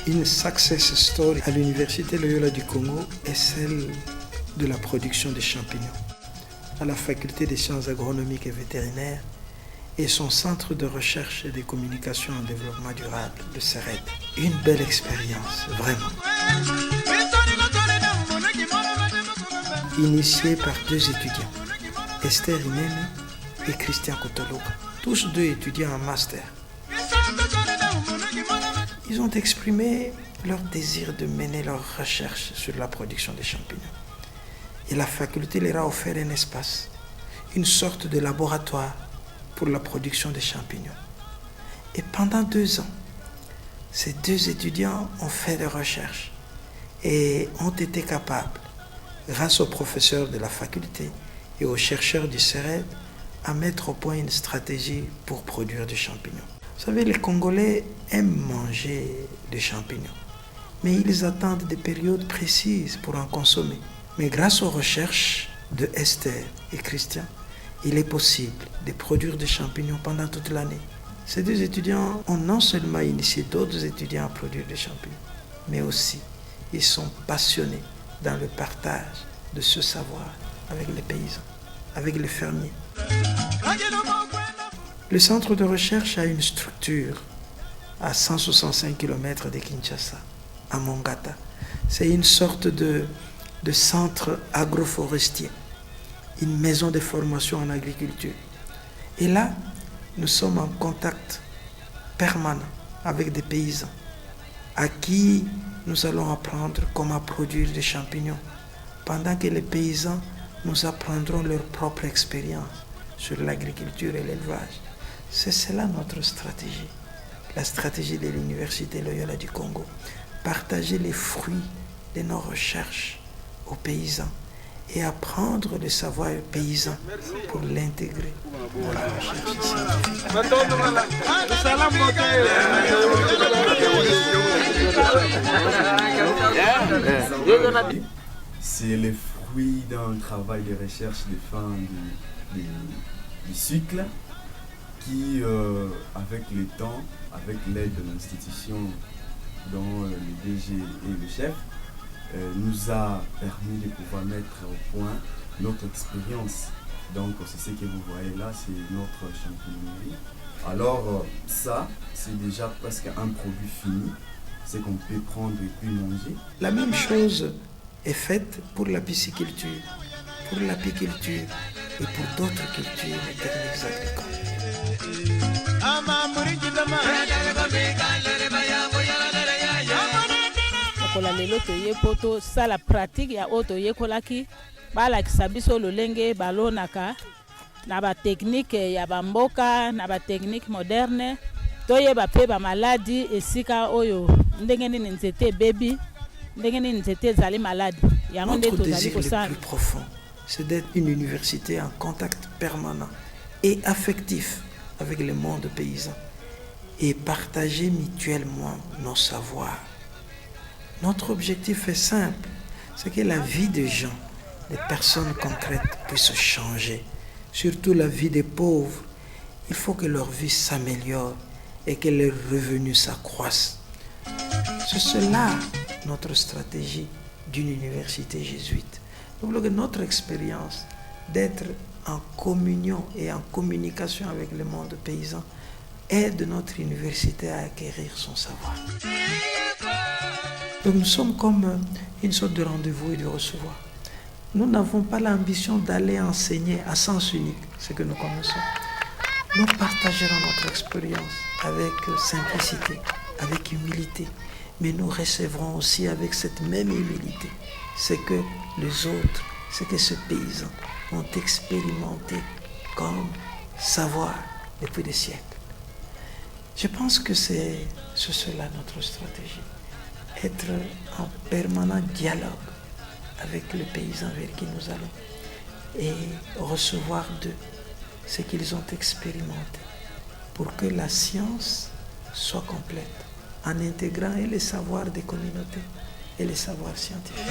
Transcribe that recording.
Une success story à l'Université Loyola du Congo est celle de la production de champignons. À la Faculté des sciences agronomiques et vétérinaires et son centre de recherche et de communication en développement durable, le CERED. Une belle expérience, vraiment. Initiée par deux étudiants, Esther Inene et Christian Kotoloka, tous deux étudiants en master. Ils ont exprimé leur désir de mener leurs recherches sur la production des champignons. Et la faculté leur a offert un espace, une sorte de laboratoire pour la production des champignons. Et pendant 2 ans, ces deux étudiants ont fait des recherches et ont été capables, grâce aux professeurs de la faculté et aux chercheurs du CERED, à mettre au point une stratégie pour produire des champignons. Vous savez, les Congolais aiment manger des champignons, mais ils attendent des périodes précises pour en consommer. Mais grâce aux recherches de Esther et Christian, il est possible de produire des champignons pendant toute l'année. Ces deux étudiants ont non seulement initié d'autres étudiants à produire des champignons, mais aussi ils sont passionnés dans le partage de ce savoir avec les paysans, avec les fermiers. Le centre de recherche a une structure à 165 km de Kinshasa, à Mongata. C'est une sorte de centre agroforestier, une maison de formation en agriculture. Et là, nous sommes en contact permanent avec des paysans à qui nous allons apprendre comment produire des champignons, pendant que les paysans nous apprendront leur propre expérience sur l'agriculture et l'élevage. C'est cela notre stratégie, la stratégie de l'Université Loyola du Congo. Partager les fruits de nos recherches aux paysans et apprendre le savoir paysan pour l'intégrer dans la recherche scientifique. C'est le fruit d'un travail de recherche de fin du cycle qui, avec le temps, avec l'aide de l'institution dont le DG est le chef, nous a permis de pouvoir mettre au point notre expérience. Donc c'est ce que vous voyez là, c'est notre champignonerie. Alors ça, c'est déjà presque un produit fini, c'est qu'on peut prendre et puis manger. La même chose est faite pour la pisciculture, pour l'apiculture et pour d'autres cultures et techniques agricoles. Okola lelo toye poto sala pratique ya oto yekolaki balakisa biso lolenge balonaka na ba technique ya bamboka na ba technique moderne toyeba pe ba maladie esika oyo ndenge nini nzete bebi ndenge nini nzete ezali malade yango nde tozali kosala. Le plus profond, c'est d'être une université en contact permanent et affectif avec le monde paysan et partager mutuellement nos savoirs. Notre objectif est simple, c'est que la vie des gens, des personnes concrètes puisse changer, surtout la vie des pauvres. Il faut que leur vie s'améliore et que leurs revenus s'accroissent. C'est cela notre stratégie d'une université jésuite. Donc notre expérience d'être en communion et en communication avec le monde paysan aide notre université à acquérir son savoir. Donc nous sommes comme une sorte de rendez-vous et de recevoir. Nous n'avons pas l'ambition d'aller enseigner à sens unique ce que nous connaissons. Nous partagerons notre expérience avec simplicité, avec humilité, mais nous recevrons aussi avec cette même humilité ce que les autres, ce que ces paysans ont expérimenté comme savoir depuis des siècles. Je pense que c'est cela notre stratégie. Être en permanent dialogue avec les paysans vers qui nous allons et recevoir d'eux ce qu'ils ont expérimenté pour que la science soit complète en intégrant et les savoirs des communautés et les savoirs scientifiques.